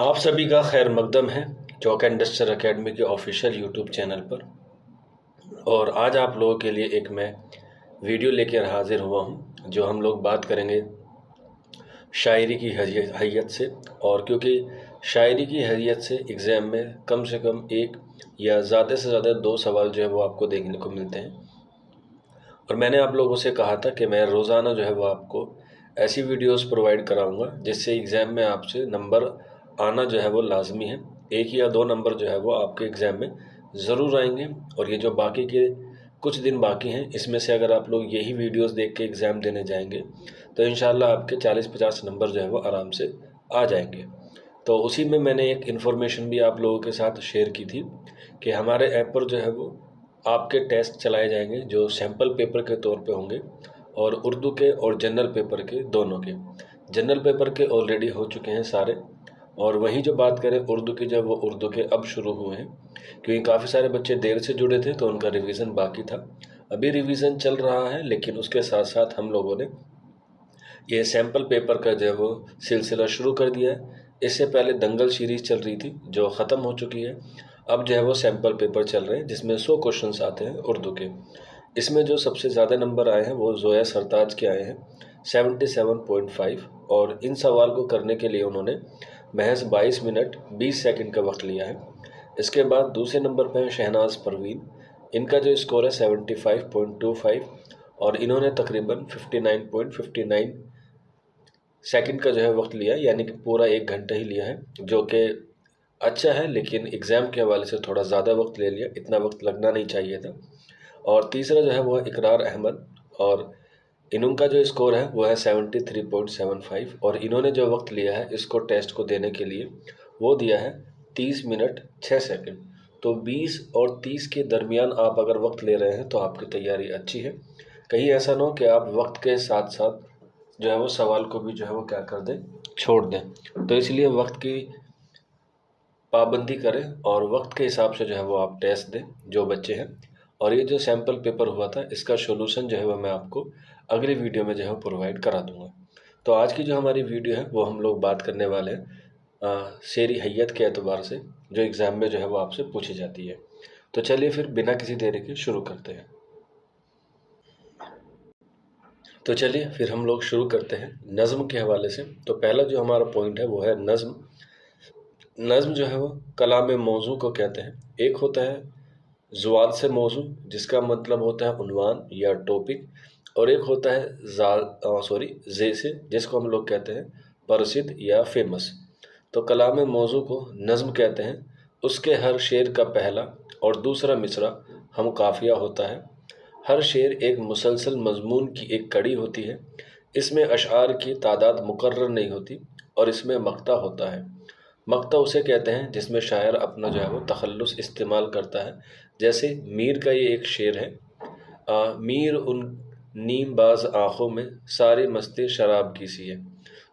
आप सभी का खैर मकदम है चौका इंडस्ट्रियल एकेडमी के ऑफिशियल यूट्यूब चैनल पर। और आज आप लोगों के लिए एक मैं वीडियो लेकर हाजिर हुआ हूं, जो हम लोग बात करेंगे शायरी की हैयत से। और क्योंकि शायरी की हैयत से एग्ज़ाम में कम से कम एक या ज़्यादा से ज़्यादा 2 सवाल जो है वो आपको देखने को मिलते हैं। और मैंने आप लोगों से कहा था कि मैं रोज़ाना जो है वो आपको ऐसी वीडियोस प्रोवाइड कराऊंगा जिससे एग्ज़ाम में आपसे नंबर आना जो है वो लाजमी है। 1 या 2 नंबर जो है वो आपके एग्ज़ाम में ज़रूर आएंगे। और ये जो बाकी के कुछ दिन बाकी हैं, इसमें से अगर आप लोग यही वीडियोस देख के एग्ज़ाम देने जाएंगे तो इंशाल्लाह आपके 40-50 नंबर जो है वो आराम से आ जाएंगे। तो उसी में मैंने एक इन्फॉर्मेशन भी आप लोगों के साथ शेयर की थी कि हमारे ऐप पर जो है वो आपके टेस्ट चलाए जाएंगे जो सैम्पल पेपर के तौर पे होंगे, और उर्दू के और जनरल पेपर के दोनों के। जनरल पेपर के ऑलरेडी हो चुके हैं सारे, और वहीं जो बात करें उर्दू की, जब वो उर्दू के अब शुरू हुए हैं, क्योंकि काफ़ी सारे बच्चे देर से जुड़े थे तो उनका रिवीजन बाकी था। अभी रिवीजन चल रहा है, लेकिन उसके साथ साथ हम लोगों ने ये सैम्पल पेपर का जो है वो सिलसिला शुरू कर दिया है। इससे पहले दंगल सीरीज़ चल रही थी जो ख़त्म हो चुकी है। अब जो है वो सैम्पल पेपर चल रहे हैं जिसमें 100 क्वेश्चंस आते हैं उर्दू के। इसमें जो सबसे ज़्यादा नंबर आए हैं वो जोया सरताज के आए हैं 77.5, और इन सवाल को करने के लिए उन्होंने महज 22 मिनट 20 सेकंड का वक्त लिया है। इसके बाद दूसरे नंबर पर है शहनाज परवीन। इनका जो स्कोर है 75.25, और इन्होंने तकरीबन 59.59 सेकंड का जो है वक्त लिया, यानी कि पूरा 1 घंटा ही लिया है, जो कि अच्छा है, लेकिन एग्ज़ाम के हवाले से थोड़ा ज़्यादा वक्त ले लिया, इतना वक्त लगना नहीं चाहिए था। और तीसरा जो है वो है इकरार अहमद, और इनका जो स्कोर है वो है 73.75, और इन्होंने जो वक्त लिया है इसको टेस्ट को देने के लिए वो दिया है 30 मिनट 6 सेकंड। तो 20 और 30 के दरमियान आप अगर वक्त ले रहे हैं तो आपकी तैयारी अच्छी है। कहीं ऐसा ना हो कि आप वक्त के साथ साथ जो है वो सवाल को भी जो है वो क्या कर दें, छोड़ दें। तो इसलिए वक्त की पाबंदी करें और वक्त के हिसाब से जो है वो आप टेस्ट दें जो बच्चे हैं। और ये जो सैम्पल पेपर हुआ था इसका सोल्यूशन जो है वो मैं आपको अगली वीडियो में जो है प्रोवाइड करा दूंगा। तो आज की जो हमारी वीडियो है वो हम लोग बात करने वाले हैं शेरी हैयत के एतबार से, जो एग्ज़ाम में जो है वो आपसे पूछी जाती है। तो चलिए फिर बिना किसी देरी के शुरू करते हैं। तो चलिए फिर हम लोग शुरू करते हैं नज़्म के हवाले से। तो पहला जो हमारा पॉइंट है वो है नज़्म। नज़्म जो है वो कलाम मौजू को कहते हैं। एक होता है ज़ुआद से मौजू, जिसका मतलब होता है उन्वान या टॉपिक, और एक होता है जे से, जिसको हम लोग कहते हैं प्रसिद्ध या फेमस। तो कलाम मौजू को नज़्म कहते हैं। उसके हर शेर का पहला और दूसरा मिसरा हम काफ़िया होता है। हर शेर एक मुसलसल मज़मून की एक कड़ी होती है। इसमें अशआर की तादाद मुकर्रर नहीं होती, और इसमें मक्ता होता है। मक्ता उसे कहते हैं जिसमें शायर अपना जो है वो तखल्लुस इस्तेमाल करता है। जैसे मीर का ये एक शेर है, मीर उन नीम बाज आँखों में सारी मस्ती शराब की सी है।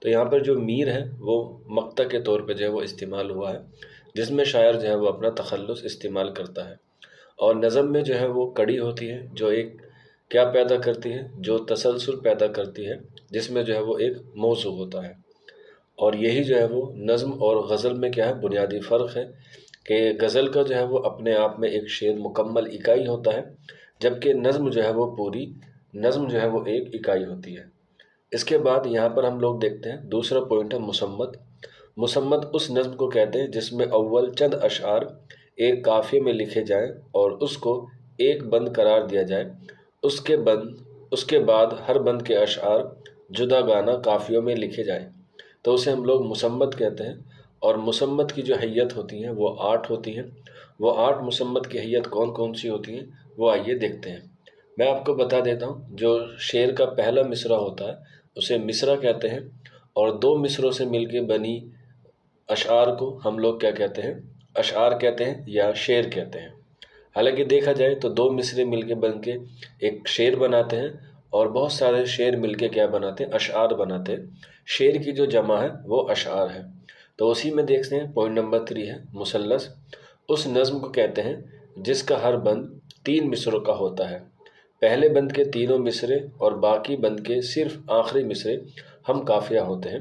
तो यहाँ पर जो मीर है वो मक्ता के तौर पे जो है वो इस्तेमाल हुआ है, जिसमें शायर जो है वो अपना तखल्लुस इस्तेमाल करता है। और नज़म में जो है वो कड़ी होती है, जो एक क्या पैदा करती है, जो तसलसल पैदा करती है, जिसमें जो है वो एक मौजू होता है। और यही जो है वो नज़्म और गज़ल में क्या है, बुनियादी फ़र्क है कि गज़ल का जो है वो अपने आप में एक शेर मुकम्मल इकाई होता है, जबकि नज़्म जो है वो पूरी नज़्म जो है वो एक इकाई होती है। इसके बाद यहाँ पर हम लोग देखते हैं दूसरा पॉइंट है मुसम्मत। मुसम्मत उस नज़्म को कहते हैं जिसमें अव्वल चंद अशआर एक काफ़िए में लिखे जाएं और उसको एक बंद करार दिया जाए। उसके बाद हर बंद के अशआर जुदा गाना काफ़ियों में लिखे जाएं, तो उसे हम लोग मुसम्मत कहते हैं। और मुसम्मत की जो हैयत होती हैं वो 8 होती हैं। वो 8 मुसम्मत की हैयत कौन कौन सी होती हैं वो आइए देखते हैं। मैं आपको बता देता हूँ, जो शेर का पहला मिसरा होता है उसे मिसरा कहते हैं, और 2 मिसरों से मिलकर बनी अशआर को हम लोग क्या कहते हैं, अशआर कहते हैं या शेर कहते हैं। हालांकि देखा जाए तो 2 मिसरे मिलके बन के एक शेर बनाते हैं, और बहुत सारे शेर मिलके क्या बनाते हैं, अशआर बनाते हैं। शेर की जो जमा है वो अशआर है। तो उसी में देखते हैं पॉइंट नंबर 3 है मुसल्लस। उस नज़्म को कहते हैं जिसका हर बंद 3 मिसरों का होता है। पहले बंद के तीनों मिसरे और बाकी बंद के सिर्फ आखिरी मिसरे हम काफिया होते हैं।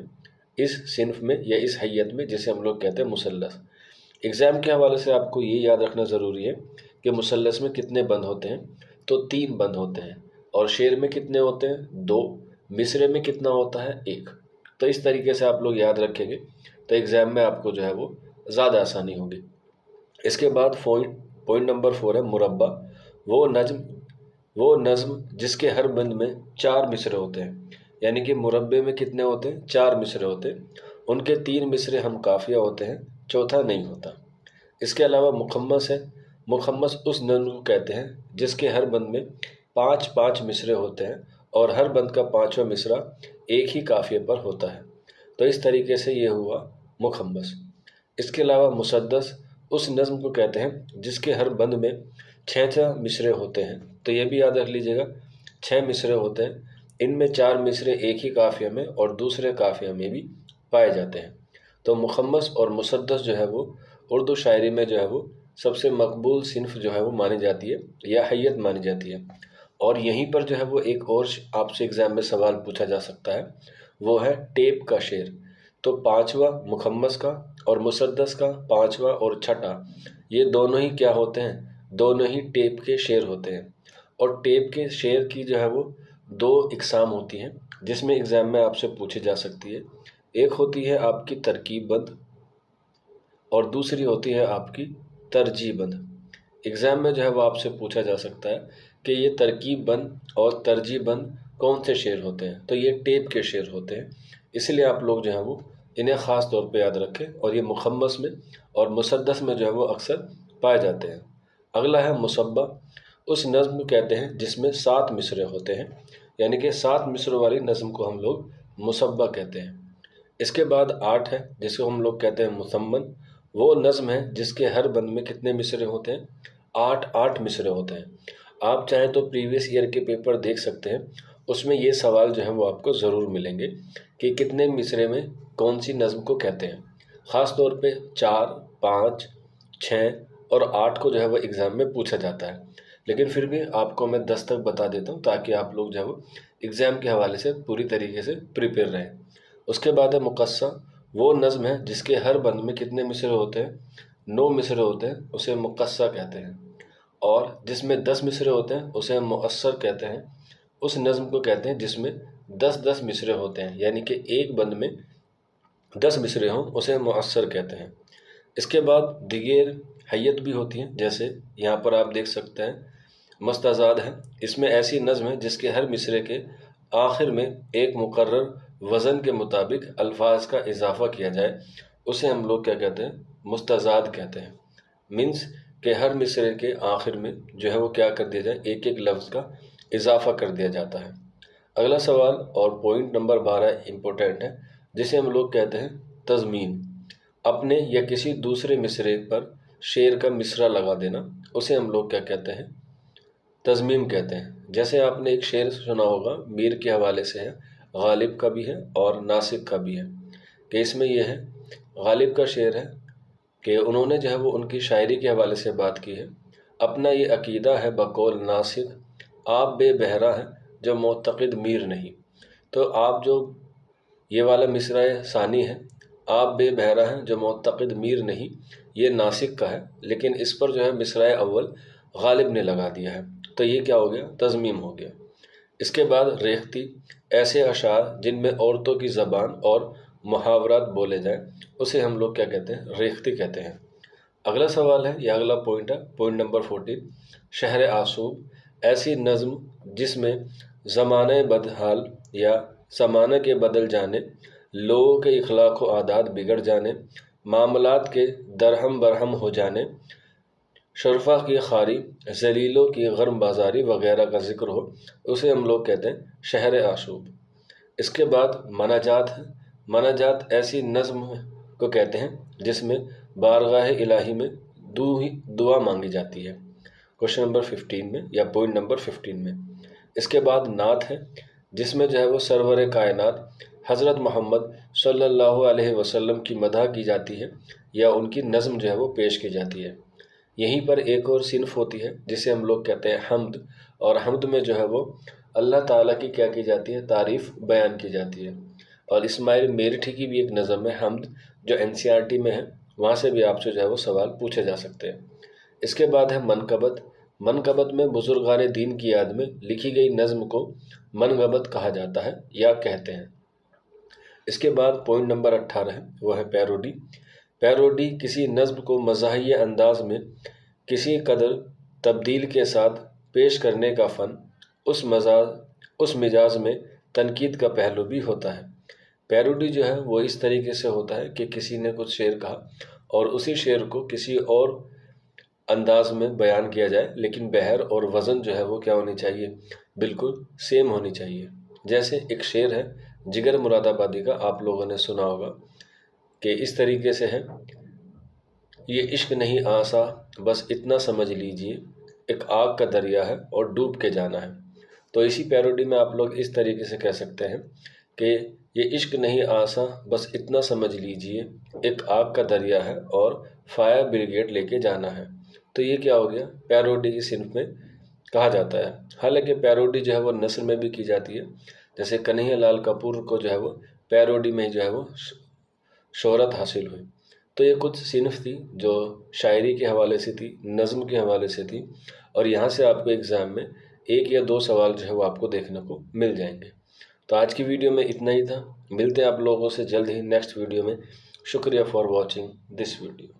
इस सिन्फ में या इस हैयत में, जिसे हम लोग कहते हैं मुसल्लस। एग्ज़ाम के हवाले से आपको ये याद रखना ज़रूरी है कि मुसल्लस में कितने बंद होते हैं, तो 3 बंद होते हैं। और शेर में कितने होते हैं, 2। मिसरे में कितना होता है, 1। तो इस तरीके से आप लोग याद रखेंगे तो एग्ज़ाम में आपको जो है वो ज़्यादा आसानी होगी। इसके बाद पॉइंट नंबर 4 है मुरब्बा। वो नज़्म जिसके हर बंद में 4 मिसरे होते हैं। यानी कि मुरब्बे में कितने होते हैं, 4 मिसरे होते हैं। उनके 3 मिसरे हम काफिया होते हैं, चौथा नहीं होता। इसके अलावा मुखम्मस है। मुखम्मस उस नज़्म को कहते हैं जिसके हर बंद में 5-5 मिसरे होते हैं और हर बंद का 5वां मिसरा एक ही काफिए पर होता है। तो इस तरीके से ये हुआ मुखम्मस। इसके अलावा मुसद्दस उस नज़्म को कहते हैं जिसके हर बंद में 6 मिसरे होते हैं। तो ये भी याद रख लीजिएगा, 6 मिसरे होते हैं। इनमें 4 मिसरे एक ही काफिया में और दूसरे काफिया में भी पाए जाते हैं। तो मुखम्मस और मुसद्दस जो है वो उर्दू शायरी में जो है वो सबसे मकबूल सिन्फ जो है वो मानी जाती है या हैयत मानी जाती है। और यहीं पर जो है वो एक और आपसे एग्ज़ाम में सवाल पूछा जा सकता है, वो है टेप का शेर। तो 5वां मुखम्मस का और मुसद्दस का 5वां और छठा, ये दोनों ही क्या होते हैं, दोनों ही टेप के शेर होते हैं। और टेप के शेर की जो है वो 2 इकसाम होती हैं जिसमें एग्ज़ाम में आपसे पूछी जा सकती है। एक होती है आपकी तरकीबबंद और दूसरी होती है आपकी तरजीहबंद। एग्ज़ाम में जो है वो आपसे पूछा जा सकता है कि ये तरकीबबंद और तरजीहबंद कौन से शेर होते हैं, तो ये टेप के शेर होते हैं। इसलिए आप लोग जो है वो इन्हें ख़ास तौर पे याद रखें। और ये मुखम्मस में और मुसद्दस में जो है वो अक्सर पाए जाते हैं। अगला है मुसब्बा। उस नज़्म को कहते हैं जिसमें 7 मिसरे होते हैं, यानी कि 7 मिसरों वाली नज़्म को हम लोग मुसब्बा कहते हैं। इसके बाद 8 है जिसको हम लोग कहते हैं मुसम्मन। वो नज़्म है जिसके हर बंद में कितने मिसरे होते हैं, 8 मिसरे होते हैं। आप चाहें तो प्रीवियस ईयर के पेपर देख सकते हैं, उसमें ये सवाल जो है वो आपको ज़रूर मिलेंगे कि कितने मिसरे में कौन सी नज़्म को कहते हैं। ख़ास तौर पे 4, 5, 6 और 8 को जो है वो एग्ज़ाम में पूछा जाता है। लेकिन फिर भी आपको मैं 10 तक बता देता हूँ ताकि आप लोग जो है वो एग्ज़ाम के हवाले से पूरी तरीके से प्रिपेयर रहें। उसके बाद है मुक़स्सा। वो नज़्म है जिसके हर बंद में कितने मिसरे होते हैं, 9 मिसरे होते हैं, उसे मुक़स्सा कहते हैं। और जिसमें 10 मिसरे होते हैं उसे मुअस्सर कहते हैं। उस नज़्म को कहते हैं जिसमें 10-10 मिसरे होते हैं, यानी कि एक बंद में 10 मिसरे हों उसे मुअस्सर कहते हैं। इसके बाद दिगेर हैयत भी होती हैं, जैसे यहाँ पर आप देख सकते हैं मुस्तज़ाद है। इसमें ऐसी नज़्म है जिसके हर मिसरे के आखिर में एक मुकर्रर वज़न के मुताबिक अल्फाज का इजाफ़ा किया जाए, उसे हम लोग क्या कहते हैं, मुस्तज़ाद कहते हैं। मीन्स के हर मिसरे के आखिर में जो है वो क्या कर दिया जाए, एक एक लफ्ज़ का इजाफ़ा कर दिया जाता है। अगला सवाल और पॉइंट नंबर 12 इम्पोर्टेंट है, जिसे हम लोग कहते हैं तज़मीन। अपने या किसी दूसरे मिसरे पर शेर का मिसरा लगा देना, उसे हम लोग क्या कहते हैं, तज़मीम कहते हैं। जैसे आपने एक शेर सुना होगा, मीर के हवाले से है, गालिब का भी है और नासिक का भी है। कि इसमें यह है, गालिब का शेर है कि उन्होंने जो है वो उनकी शायरी के हवाले से बात की है। अपना ये अकीदा है बकौल नासिक, आप बेबहरा हैं जो मोतक़िद मीर नहीं। तो आप जो ये वाला मिसरा सानी है, आप बेबहरा हैं जो मोतक़िद मीर नहीं, ये नासिक का है, लेकिन इस पर जो है मिसरा अव्वल गालिब ने लगा दिया है, तो ये क्या हो गया, तज़मीम हो गया। इसके बाद रेख्ती, ऐसे अशार जिनमें औरतों की ज़बान और मुहावरात बोले जाएं, उसे हम लोग क्या कहते हैं, रेख्ती कहते हैं। अगला सवाल है या अगला पॉइंट है, पॉइंट नंबर 14, शहर आसूब। ऐसी नज़्म जिसमें ज़माने बदहाल या ज़माने के बदल जाने, लोगों के इखलाक व आदात बिगड़ जाने, मामलात के दरहम बरहम हो जाने, शरफा की खारी, जलीलों की गर्म बाजारी वगैरह का जिक्र हो, उसे हम लोग कहते हैं शहर आशूब। इसके बाद मनाजात है। मनाजात ऐसी नज़्म को कहते हैं जिसमें बारगाह इलाही में दुआ मांगी जाती है, क्वेश्चन नंबर 15 में या पॉइंट नंबर 15 में। इसके बाद नात है, जिसमें जो है वो सरवर कायनात हज़रत मोहम्मद सल्लल्लाहु अलैहि वसल्लम की मदह की जाती है या उनकी नज़्म जो है वो पेश की जाती है। यहीं पर एक और सिन्फ होती है जिसे हम लोग कहते हैं हम्द, और हम्द में जो है वो अल्लाह ताला की क्या की जाती है, तारीफ़ बयान की जाती है। और इस्माइल मेरठी की भी एक नज़म है हमद, जो NCERT में है, वहाँ से भी आपसे जो है वो सवाल पूछे जा सकते हैं। इसके बाद है मनकबत। मनकबत में बुजुर्गान दीन की याद में लिखी गई नज़्म को मनकबत कहा जाता है या कहते हैं। इसके बाद पॉइंट नंबर 18 है, वो है पैरोडी। पैरोडी किसी नज़्म को मज़ाहिया अंदाज में किसी कदर तब्दील के साथ पेश करने का फ़न। उस मिजाज में तनकीद का पहलू भी होता है। पैरोडी जो है वो इस तरीके से होता है कि किसी ने कुछ शेर कहा और उसी शेर को किसी और अंदाज में बयान किया जाए, लेकिन बहर और वज़न जो है वो क्या होनी चाहिए, बिल्कुल सेम होनी चाहिए। जैसे एक शेर है जिगर मुरादाबादी का, आप लोगों ने सुना होगा कि इस तरीके से है, ये इश्क नहीं आसा बस इतना समझ लीजिए, एक आग का दरिया है और डूब के जाना है। तो इसी पैरोडी में आप लोग इस तरीके से कह सकते हैं कि ये इश्क नहीं आसा बस इतना समझ लीजिए, एक आग का दरिया है और फायर ब्रिगेड लेके जाना है। तो ये क्या हो गया, पैरोडी की सिंफ में कहा जाता है। हालांकि पैरोडी जो है वो नस्र में भी की जाती है। जैसे कन्हैया लाल कपूर को जो है वो पैरोडी में जो है वो शोहरत हासिल हुई। तो ये कुछ सिनफ थी जो शायरी के हवाले से थी, नज़्म के हवाले से थी, और यहाँ से आपको एग्ज़ाम में 1 या 2 सवाल जो है वो आपको देखने को मिल जाएंगे। तो आज की वीडियो में इतना ही था। मिलते हैं आप लोगों से जल्द ही नेक्स्ट वीडियो में। शुक्रिया फॉर वॉचिंग दिस वीडियो।